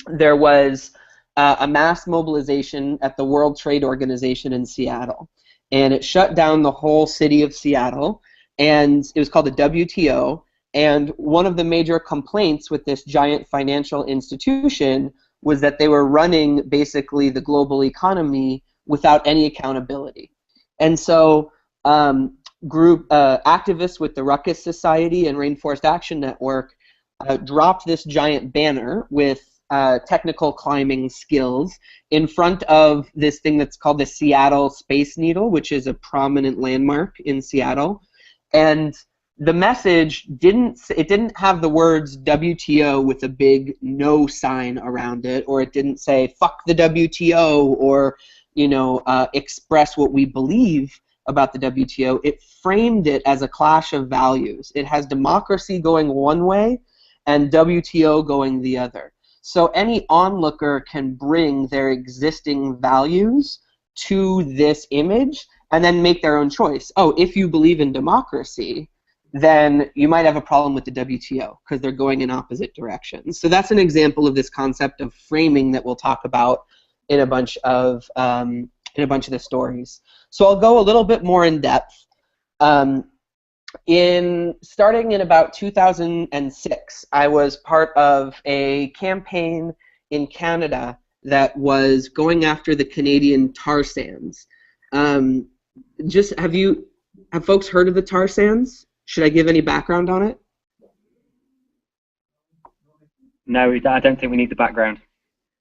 there was a mass mobilization at the World Trade Organization in Seattle, and it shut down the whole city of Seattle, and it was called the WTO. And one of the major complaints with this giant financial institution was that they were running basically the global economy without any accountability. And so activists with the Ruckus Society and Rainforest Action Network dropped this giant banner with technical climbing skills in front of this thing that's called the Seattle Space Needle, which is a prominent landmark in Seattle. And the message didn't have the words WTO with a big no sign around it, or it didn't say fuck the WTO, or express what we believe about the WTO. It framed it as a clash of values. It has democracy going one way and WTO going the other. So any onlooker can bring their existing values to this image and then make their own choice. Oh, if you believe in democracy, then you might have a problem with the WTO because they're going in opposite directions. So that's an example of this concept of framing that we'll talk about in a bunch of the stories. So I'll go a little bit more in depth. Starting in about 2006, I was part of a campaign in Canada that was going after the Canadian tar sands. Have folks heard of the tar sands? Should I give any background on it? No, I don't think we need the background.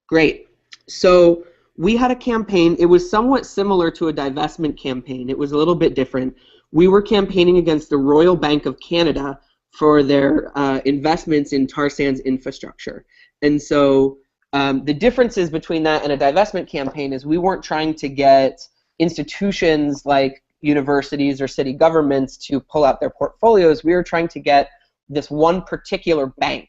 Great. So we had a campaign. It was somewhat similar to a divestment campaign. It was a little bit different. We were campaigning against the Royal Bank of Canada for their investments in tar sands infrastructure. And so the differences between that and a divestment campaign is we weren't trying to get institutions like universities or city governments to pull out their portfolios. We were trying to get this one particular bank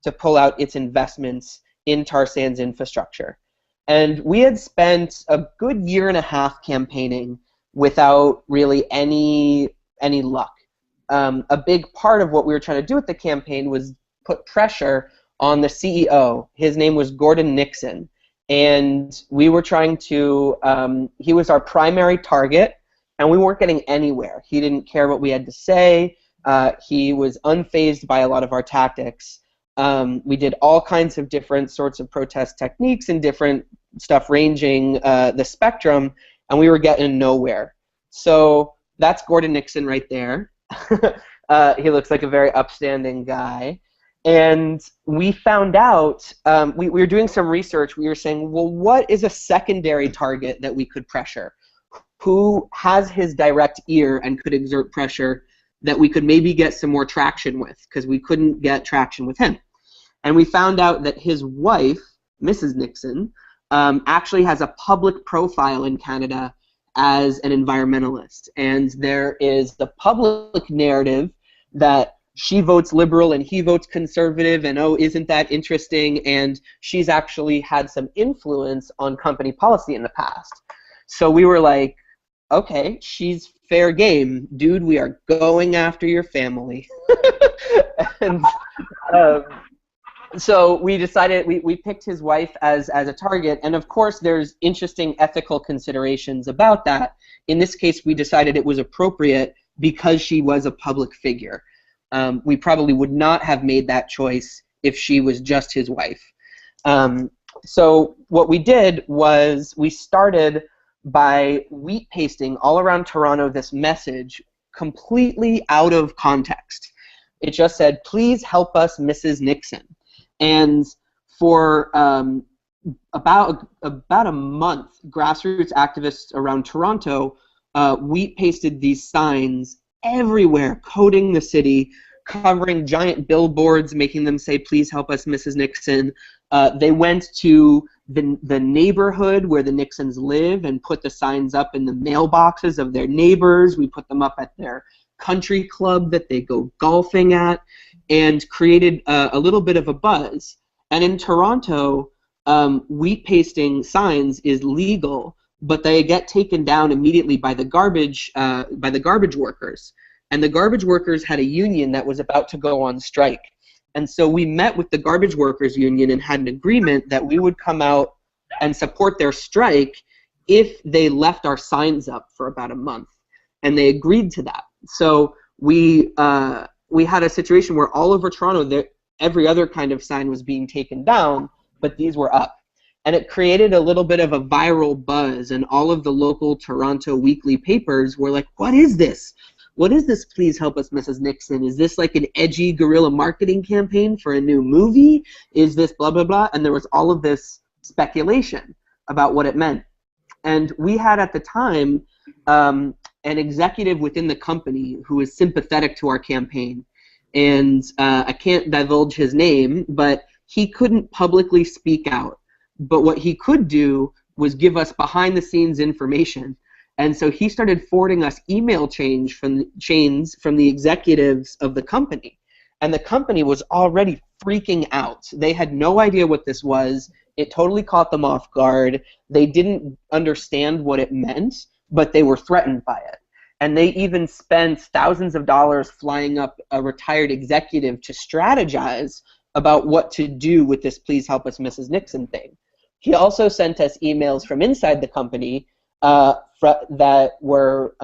to pull out its investments in tar sands infrastructure. And we had spent a good year and a half campaigning without really any luck. A big part of what we were trying to do with the campaign was put pressure on the CEO. His name was Gordon Nixon. And we were trying to, he was our primary target, and we weren't getting anywhere. He didn't care what we had to say. He was unfazed by a lot of our tactics. We did all kinds of different sorts of protest techniques and different stuff ranging the spectrum, and we were getting nowhere. So that's Gordon Nixon right there. He looks like a very upstanding guy. And we found out, we were doing some research. We were saying, well, what is a secondary target that we could pressure? Who has his direct ear and could exert pressure that we could maybe get some more traction with, because we couldn't get traction with him. And we found out that his wife, Mrs. Nixon, actually has a public profile in Canada as an environmentalist. And there is the public narrative that she votes liberal and he votes conservative, and oh, isn't that interesting? And she's actually had some influence on company policy in the past. So we were like, okay, she's fair game, dude. We are going after your family. And so we decided, we picked his wife as a target, and of course there's interesting ethical considerations about that. In this case, we decided it was appropriate because she was a public figure. We probably would not have made that choice if she was just his wife. So what we did was we started by wheat pasting all around Toronto this message completely out of context. It just said, please help us, Mrs. Nixon. And for about a month, grassroots activists around Toronto wheat pasted these signs everywhere, coating the city, covering giant billboards, making them say, please help us, Mrs. Nixon. They went to the neighborhood where the Nixons live and put the signs up in the mailboxes of their neighbors. We put them up at their country club that they go golfing at, and created a little bit of a buzz. And in Toronto, wheat pasting signs is legal, but they get taken down immediately by the garbage workers. And the garbage workers had a union that was about to go on strike. And so we met with the garbage workers union and had an agreement that we would come out and support their strike if they left our signs up for about a month. And they agreed to that. So we had a situation where all over Toronto, every other kind of sign was being taken down, but these were up. And it created a little bit of a viral buzz, and all of the local Toronto weekly papers were like, what is this? What is this, please help us, Mrs. Nixon? Is this like an edgy guerrilla marketing campaign for a new movie? Is this blah, blah, blah? And there was all of this speculation about what it meant. And we had at the time an executive within the company who was sympathetic to our campaign. And I can't divulge his name, but he couldn't publicly speak out. But what he could do was give us behind-the-scenes information. And so he started forwarding us email chains from the executives of the company. And the company was already freaking out. They had no idea what this was. It totally caught them off guard. They didn't understand what it meant, but they were threatened by it. And they even spent thousands of dollars flying up a retired executive to strategize about what to do with this please help us Mrs. Nixon thing. He also sent us emails from inside the company that were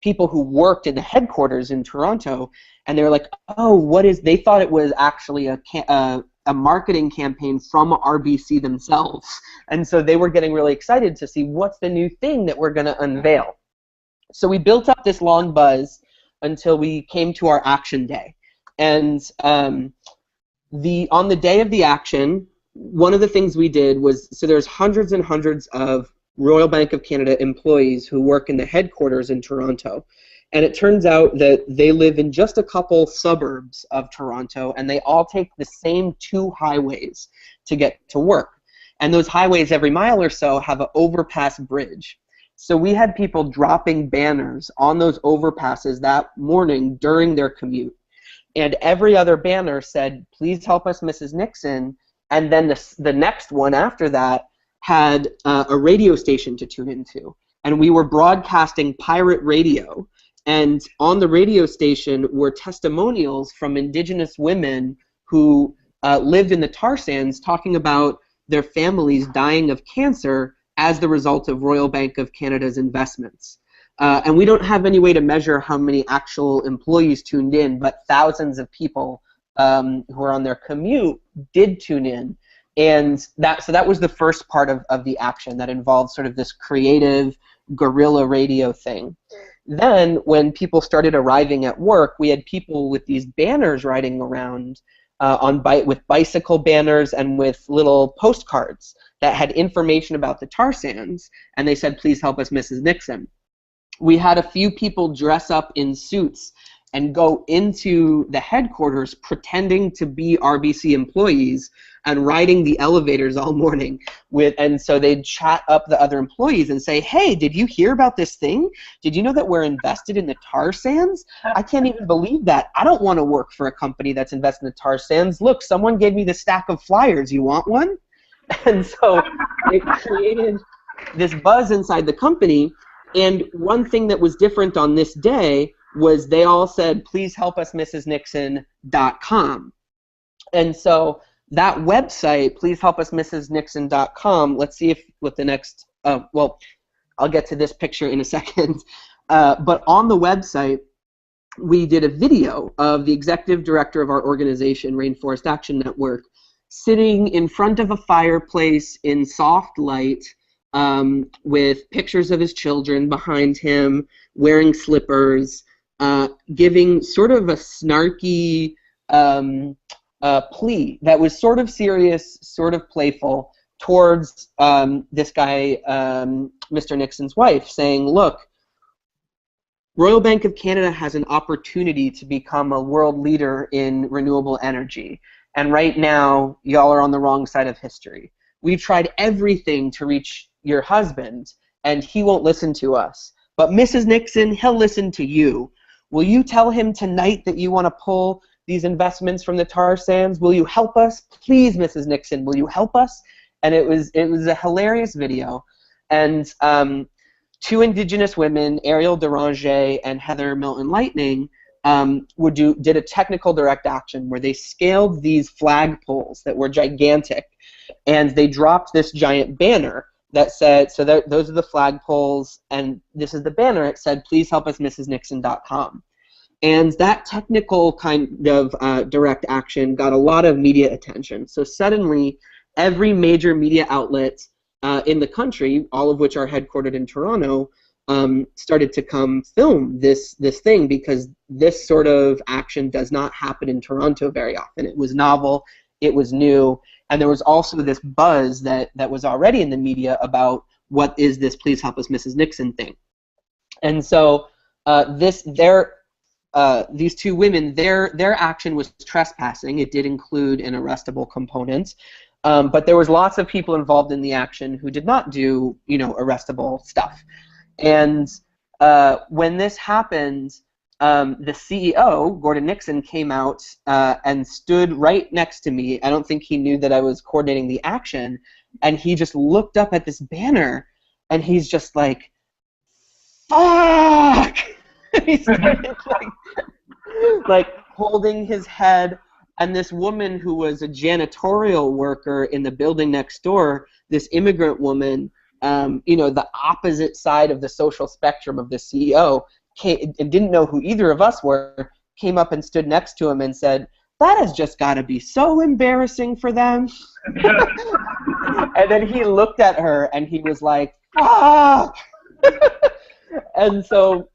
people who worked in the headquarters in Toronto, and they were like, oh, what is, they thought it was actually a marketing campaign from RBC themselves. And so they were getting really excited to see what's the new thing that we're going to unveil. So we built up this long buzz until we came to our action day. And on the day of the action, one of the things we did was, so there's hundreds and hundreds of Royal Bank of Canada employees who work in the headquarters in Toronto. And it turns out that they live in just a couple suburbs of Toronto, and they all take the same two highways to get to work. And those highways, every mile or so, have an overpass bridge. So we had people dropping banners on those overpasses that morning during their commute. And every other banner said, please help us, Mrs. Nixon. And then the next one after that had a radio station to tune into. And we were broadcasting pirate radio. And on the radio station were testimonials from Indigenous women who lived in the tar sands talking about their families dying of cancer as the result of Royal Bank of Canada's investments. And we don't have any way to measure how many actual employees tuned in, but thousands of people who are on their commute did tune in. And so that was the first part of the action that involved sort of this creative guerrilla radio thing. Then when people started arriving at work, we had people with these banners riding around with bicycle banners and with little postcards that had information about the tar sands, and they said, please help us, Mrs. Nixon. We had a few people dress up in suits and go into the headquarters pretending to be RBC employees and riding the elevators all morning. And so they'd chat up the other employees and say, hey, did you hear about this thing? Did you know that we're invested in the tar sands? I can't even believe that. I don't want to work for a company that's invested in the tar sands. Look, someone gave me the stack of flyers. You want one? And so it created this buzz inside the company. And one thing that was different on this day was they all said, please help us, Mrs. Nixon.com. And so that website, please help us, Mrs. Nixon.com, let's see if with the next, well, I'll get to this picture in a second. But on the website, we did a video of the executive director of our organization, Rainforest Action Network, sitting in front of a fireplace in soft light, with pictures of his children behind him, wearing slippers, giving sort of a snarky plea that was sort of serious, sort of playful, towards this guy, Mr. Nixon's wife, saying, look, Royal Bank of Canada has an opportunity to become a world leader in renewable energy. And right now, y'all are on the wrong side of history. We've tried everything to reach your husband, and he won't listen to us. But Mrs. Nixon, he'll listen to you. Will you tell him tonight that you want to pull these investments from the tar sands? Will you help us? Please, Mrs. Nixon, will you help us? And it was a hilarious video. And two Indigenous women, Ariel Deranger and Heather Milton Lightning, did a technical direct action where they scaled these flagpoles that were gigantic, and they dropped this giant banner that said, so those are the flagpoles, and this is the banner. It said, "Please help us, mrsnixon.com." And that technical kind of direct action got a lot of media attention. So suddenly, every major media outlet in the country, all of which are headquartered in Toronto, started to come film this thing, because this sort of action does not happen in Toronto very often. It was novel, it was new, and there was also this buzz that was already in the media about what is this "Please help us, Mrs. Nixon" thing. And so these two women, their action was trespassing. It did include an arrestable component, but there was lots of people involved in the action who did not do, arrestable stuff. And when this happened, the CEO, Gordon Nixon, came out and stood right next to me. I don't think he knew that I was coordinating the action, and he just looked up at this banner, and he's just like, "Fuck!" He started like holding his head, and this woman who was a janitorial worker in the building next door, this immigrant woman, the opposite side of the social spectrum of the CEO, and didn't know who either of us were, came up and stood next to him and said, "That has just got to be so embarrassing for them." And then he looked at her and he was like, "Fuck!" And so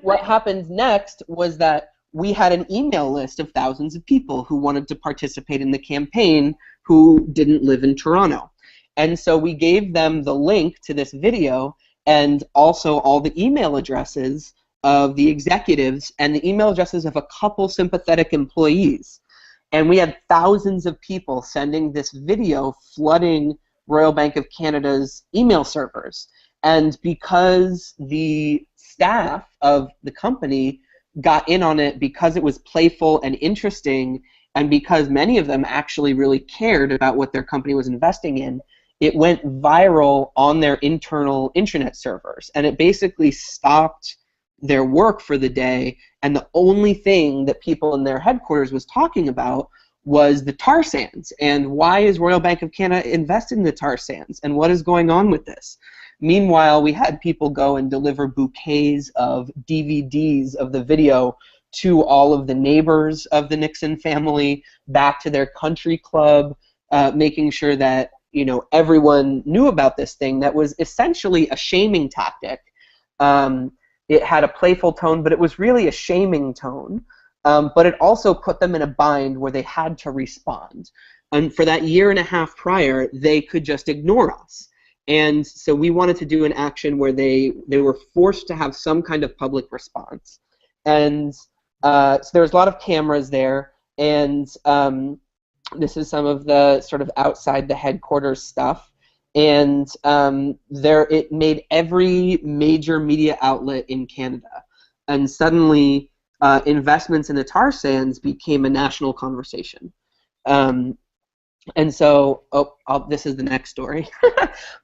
what happened next was that we had an email list of thousands of people who wanted to participate in the campaign who didn't live in Toronto. And so we gave them the link to this video and also all the email addresses of the executives and the email addresses of a couple sympathetic employees. And we had thousands of people sending this video, flooding Royal Bank of Canada's email servers. And because the staff of the company got in on it, because it was playful and interesting, and because many of them actually really cared about what their company was investing in, it went viral on their internal intranet servers. And it basically stopped their work for the day, and the only thing that people in their headquarters was talking about was the tar sands, and why is Royal Bank of Canada invested in the tar sands, and what is going on with this? Meanwhile, we had people go and deliver bouquets of DVDs of the video to all of the neighbors of the Nixon family, back to their country club, making sure that everyone knew about this thing that was essentially a shaming tactic. It had a playful tone, but it was really a shaming tone. But it also put them in a bind where they had to respond. And for that year and a half prior, they could just ignore us. And so we wanted to do an action where they were forced to have some kind of public response. And so there was a lot of cameras there, and this is some of the sort of outside the headquarters stuff. And it made every major media outlet in Canada. And suddenly, investments in the tar sands became a national conversation. And so, this is the next story.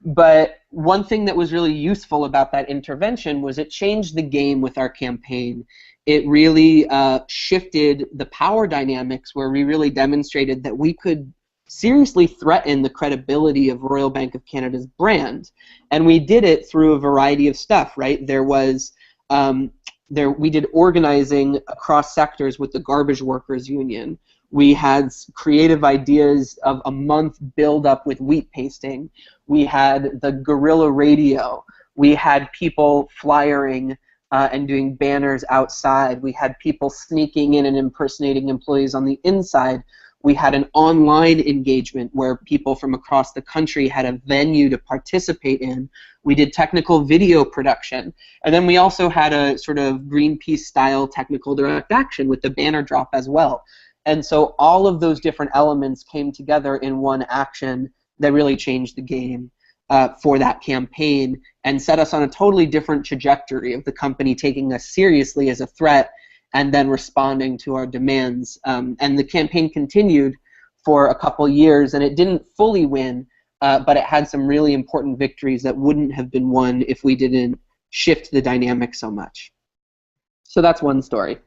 But one thing that was really useful about that intervention was it changed the game with our campaign. It really shifted the power dynamics, where we really demonstrated that we could seriously threaten the credibility of Royal Bank of Canada's brand. And we did it through a variety of stuff, right? There was we did organizing across sectors with the Garbage Workers Union. We had creative ideas of a month build-up with wheat pasting. We had the guerrilla radio. We had people flyering and doing banners outside. We had people sneaking in and impersonating employees on the inside. We had an online engagement where people from across the country had a venue to participate in. We did technical video production. And then we also had a sort of Greenpeace-style technical direct action with the banner drop as well. And so all of those different elements came together in one action that really changed the game for that campaign and set us on a totally different trajectory of the company taking us seriously as a threat and then responding to our demands. And the campaign continued for a couple years, and it didn't fully win, but it had some really important victories that wouldn't have been won if we didn't shift the dynamic so much. So that's one story.